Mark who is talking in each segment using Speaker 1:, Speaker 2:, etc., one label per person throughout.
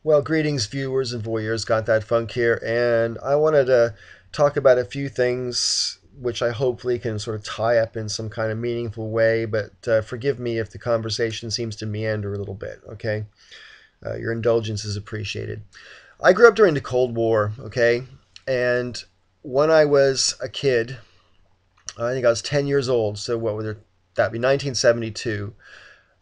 Speaker 1: Well, greetings, viewers and voyeurs. Got that funk here, and I wanted to talk about a few things which I hopefully can sort of tie up in some kind of meaningful way. But forgive me if the conversation seems to meander a little bit. Okay, your indulgence is appreciated. I grew up during the Cold War. Okay, and when I was a kid, I think I was 10 years old. So what would that be? 1972.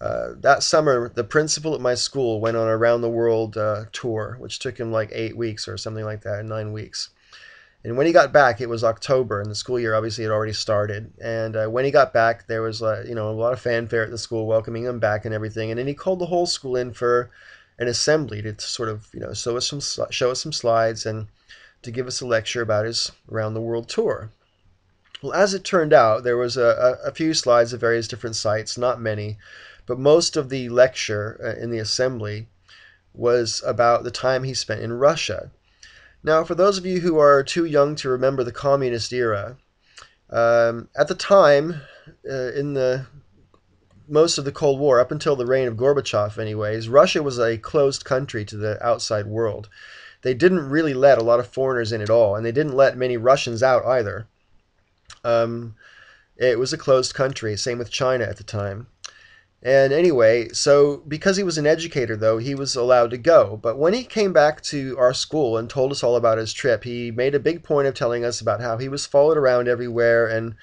Speaker 1: That summer, the principal at my school went on a round the world tour, which took him like 8 weeks or something like that, 9 weeks. And when he got back, it was October, and the school year obviously had already started. And when he got back, there was a lot of fanfare at the school welcoming him back and everything. And then he called the whole school in for an assembly to sort of show us some slides and to give us a lecture about his around the world tour. Well, as it turned out, there was a few slides of various different sites, not many, but most of the lecture in the assembly was about the time he spent in Russia. Now, for those of you who are too young to remember the communist era, at the time, in the most of the Cold War, up until the reign of Gorbachev anyways, Russia was a closed country to the outside world. They didn't really let a lot of foreigners in at all, and they didn't let many Russians out either. It was a closed country, same with China at the time. And anyway, so because he was an educator, though, he was allowed to go. But when he came back to our school and told us all about his trip, he made a big point of telling us about how he was followed around everywhere and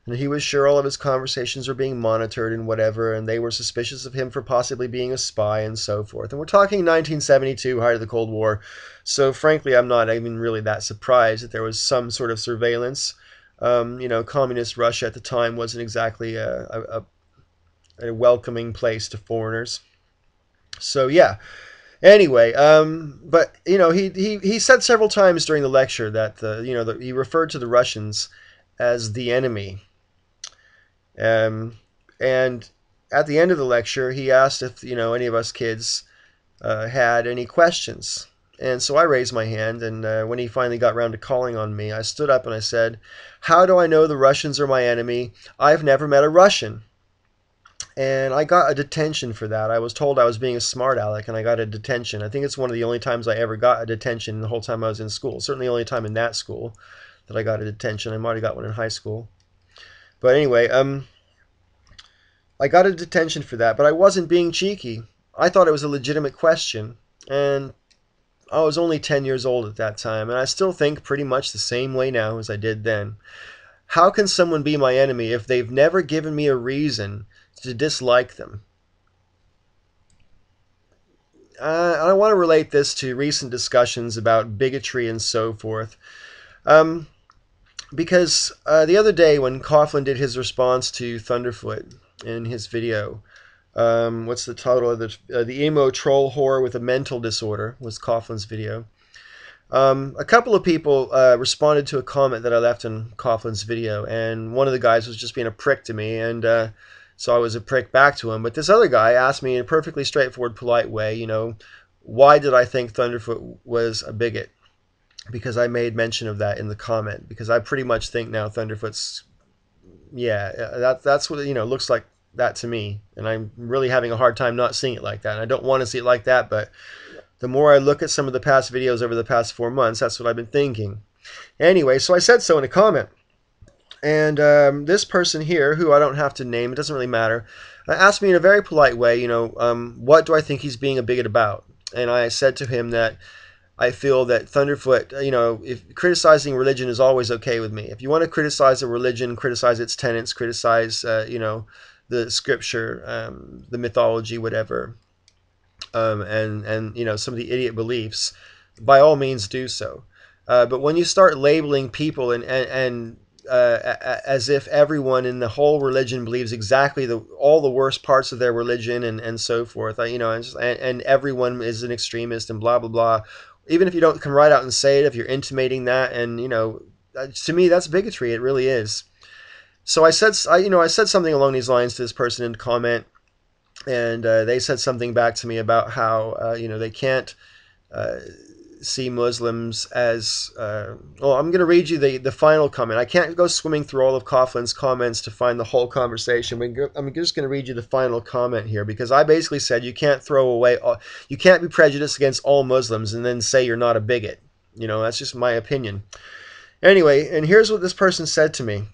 Speaker 1: he was sure all of his conversations were being monitored and whatever, and they were suspicious of him for possibly being a spy and so forth. And we're talking 1972, height of the Cold War. So frankly, I'm not even really that surprised that there was some sort of surveillance. Communist Russia at the time wasn't exactly a welcoming place to foreigners. So yeah. Anyway, but he said several times during the lecture that he referred to the Russians as the enemy. And at the end of the lecture, he asked if any of us kids had any questions. And so I raised my hand, and when he finally got around to calling on me, I stood up and I said, "How do I know the Russians are my enemy? I've never met a Russian." And I got a detention for that. I was told I was being a smart aleck, and I got a detention. I think it's one of the only times I ever got a detention the whole time I was in school. Certainly the only time in that school that I got a detention. I might have got one in high school. But anyway, I got a detention for that, but I wasn't being cheeky. I thought it was a legitimate question, and I was only 10 years old at that time, and I still think pretty much the same way now as I did then. How can someone be my enemy if they've never given me a reason to dislike them? I want to relate this to recent discussions about bigotry and so forth. Because the other day when Coughlin did his response to Thunderfoot in his video, what's the title of the emo troll whore with a mental disorder was Coughlin's video. A couple of people responded to a comment that I left in Coughlin's video, and one of the guys was just being a prick to me, and so I was a prick back to him. But this other guy asked me in a perfectly straightforward, polite way, why did I think Thunderfoot was a bigot? Because I made mention of that in the comment. Because I pretty much think now Thunderfoot's, yeah, that's what looks like that to me, and I'm really having a hard time not seeing it like that. And I don't want to see it like that, but the more I look at some of the past videos over the past 4 months, that's what I've been thinking. Anyway, so I said so in a comment. And this person here, who I don't have to name, it doesn't really matter, asked me in a very polite way, what do I think he's being a bigot about? And I said to him that I feel that Thunderfoot, if criticizing religion is always okay with me. If you want to criticize a religion, criticize its tenets, criticize, the scripture, the mythology, whatever, and some of the idiot beliefs, by all means do so. But when you start labeling people and as if everyone in the whole religion believes exactly all the worst parts of their religion and so forth, and everyone is an extremist and blah blah blah. Even if you don't come right out and say it, if you're intimating that, and to me that's bigotry. It really is. So I said something along these lines to this person in the comment, and they said something back to me about how they can't see Muslims as... well, I'm going to read you the final comment. I can't go swimming through all of Coughlin's comments to find the whole conversation. I'm just going to read you the final comment here, because I basically said you can't throw away... you can't be prejudiced against all Muslims and then say you're not a bigot. You know, that's just my opinion. Anyway, and here's what this person said to me.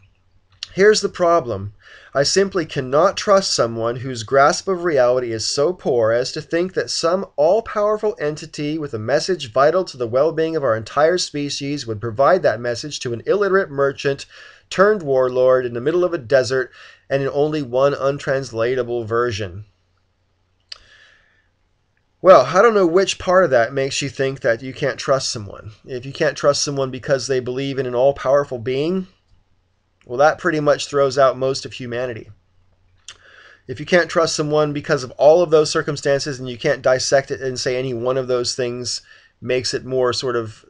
Speaker 1: Here's the problem. I simply cannot trust someone whose grasp of reality is so poor as to think that some all-powerful entity with a message vital to the well-being of our entire species would provide that message to an illiterate merchant turned warlord in the middle of a desert and in only one untranslatable version. Well, I don't know which part of that makes you think that you can't trust someone. If you can't trust someone because they believe in an all-powerful being, well, that pretty much throws out most of humanity. If you can't trust someone because of all of those circumstances and you can't dissect it and say any one of those things makes it more sort of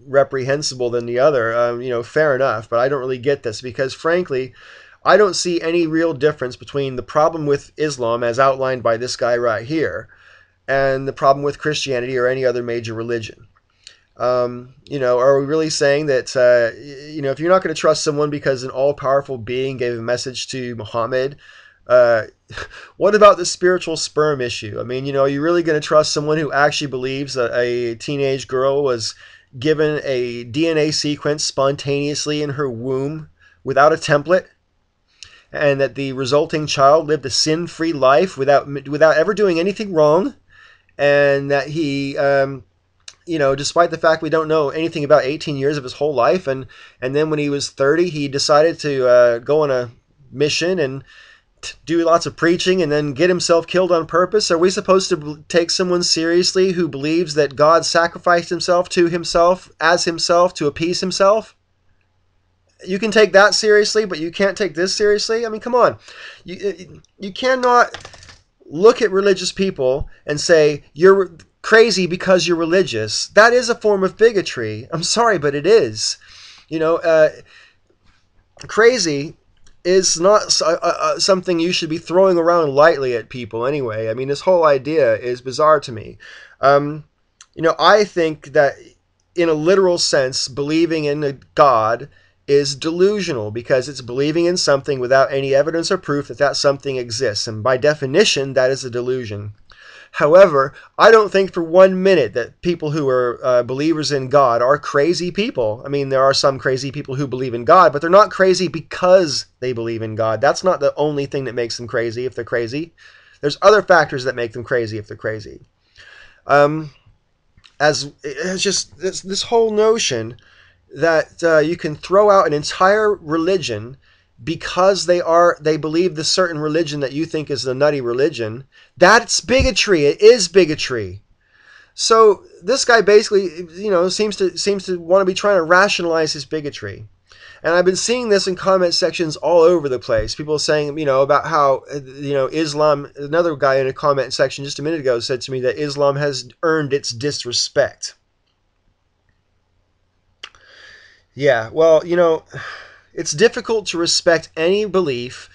Speaker 1: reprehensible than the other, you know, fair enough. But I don't really get this because, frankly, I don't see any real difference between the problem with Islam as outlined by this guy right here and the problem with Christianity or any other major religion. You know, are we really saying that, you know, if you're not going to trust someone because an all-powerful being gave a message to Muhammad, what about the spiritual sperm issue? I mean, you know, are you really going to trust someone who actually believes that a teenage girl was given a DNA sequence spontaneously in her womb without a template, and that the resulting child lived a sin-free life without ever doing anything wrong, and that he... you know, despite the fact we don't know anything about 18 years of his whole life, and then when he was 30, he decided to go on a mission and do lots of preaching and then get himself killed on purpose? Are we supposed to take someone seriously who believes that God sacrificed himself to himself as himself to appease himself? You can take that seriously, but you can't take this seriously? I mean, come on. You cannot look at religious people and say, you're crazy because you're religious. That is a form of bigotry. I'm sorry, but it is. You know, crazy is not something you should be throwing around lightly at people anyway. I mean, this whole idea is bizarre to me. You know, I think that in a literal sense, believing in a God is delusional because it's believing in something without any evidence or proof that that something exists. And by definition, that is a delusion. However, I don't think for 1 minute that people who are believers in God are crazy people. I mean, there are some crazy people who believe in God, but they're not crazy because they believe in God. That's not the only thing that makes them crazy if they're crazy. There's other factors that make them crazy if they're crazy. As it's just this whole notion that you can throw out an entire religion because they believe the certain religion that you think is the nutty religion, that's bigotry. It is bigotry. So this guy basically, you know, seems to want to be trying to rationalize his bigotry. And I've been seeing this in comment sections all over the place. People saying, you know, about how, you know, Islam, another guy in a comment section just a minute ago said to me that Islam has earned its disrespect. Yeah, well, you know, it's difficult to respect any belief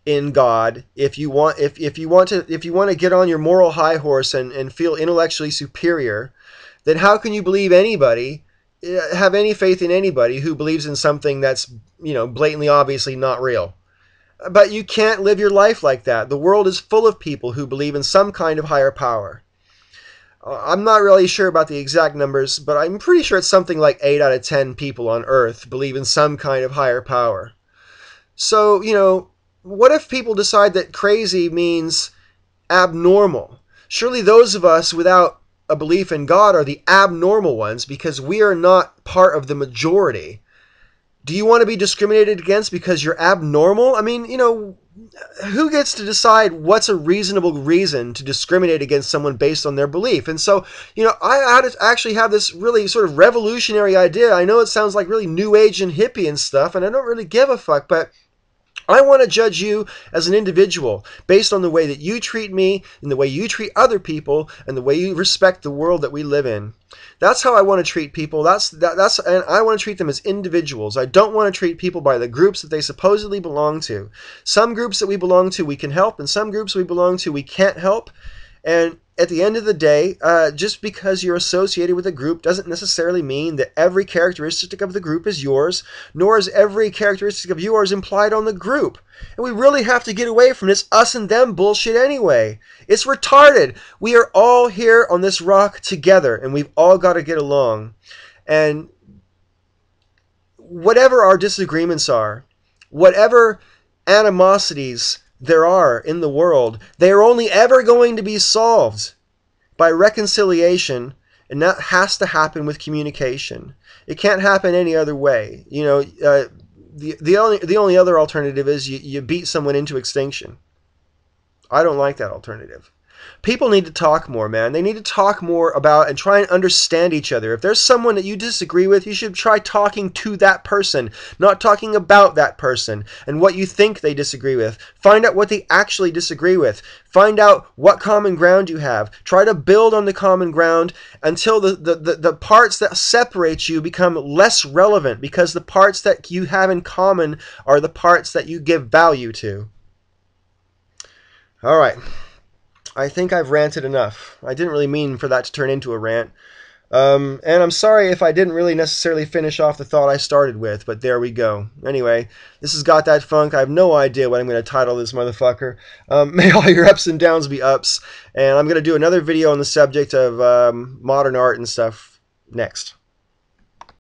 Speaker 1: in God if you want to get on your moral high horse and feel intellectually superior. Then how can you believe anybody, have any faith in anybody who believes in something that's, you know, blatantly obviously not real? But you can't live your life like that. The world is full of people who believe in some kind of higher power. I'm not really sure about the exact numbers, but I'm pretty sure it's something like 8 out of 10 people on Earth believe in some kind of higher power. So, you know, what if people decide that crazy means abnormal? Surely those of us without a belief in God are the abnormal ones because we are not part of the majority. Do you want to be discriminated against because you're abnormal? I mean, you know, who gets to decide what's a reasonable reason to discriminate against someone based on their belief? And so, you know, I actually have this really sort of revolutionary idea. I know it sounds like really new age and hippie and stuff, and I don't really give a fuck, but I want to judge you as an individual based on the way that you treat me and the way you treat other people and the way you respect the world that we live in. That's how I want to treat people. And I want to treat them as individuals. I don't want to treat people by the groups that they supposedly belong to. Some groups that we belong to we can help, and some groups we belong to we can't help. And at the end of the day, just because you're associated with a group doesn't necessarily mean that every characteristic of the group is yours, nor is every characteristic of yours implied on the group. And we really have to get away from this us and them bullshit anyway. It's retarded. We are all here on this rock together, and we've all got to get along. And whatever our disagreements are, whatever animosities there are in the world, they are only ever going to be solved by reconciliation, and that has to happen with communication. It can't happen any other way. You know, the only other alternative is you beat someone into extinction. I don't like that alternative. People need to talk more, man. They need to talk more about and try and understand each other. If there's someone that you disagree with, you should try talking to that person, not talking about that person and what you think they disagree with. Find out what they actually disagree with. Find out what common ground you have. Try to build on the common ground until the parts that separate you become less relevant, because the parts that you have in common are the parts that you give value to. All right. I think I've ranted enough. I didn't really mean for that to turn into a rant. And I'm sorry if I didn't really necessarily finish off the thought I started with, but there we go. Anyway, this has Got That Funk. I have no idea what I'm going to title this motherfucker. May all your ups and downs be ups. And I'm going to do another video on the subject of modern art and stuff next.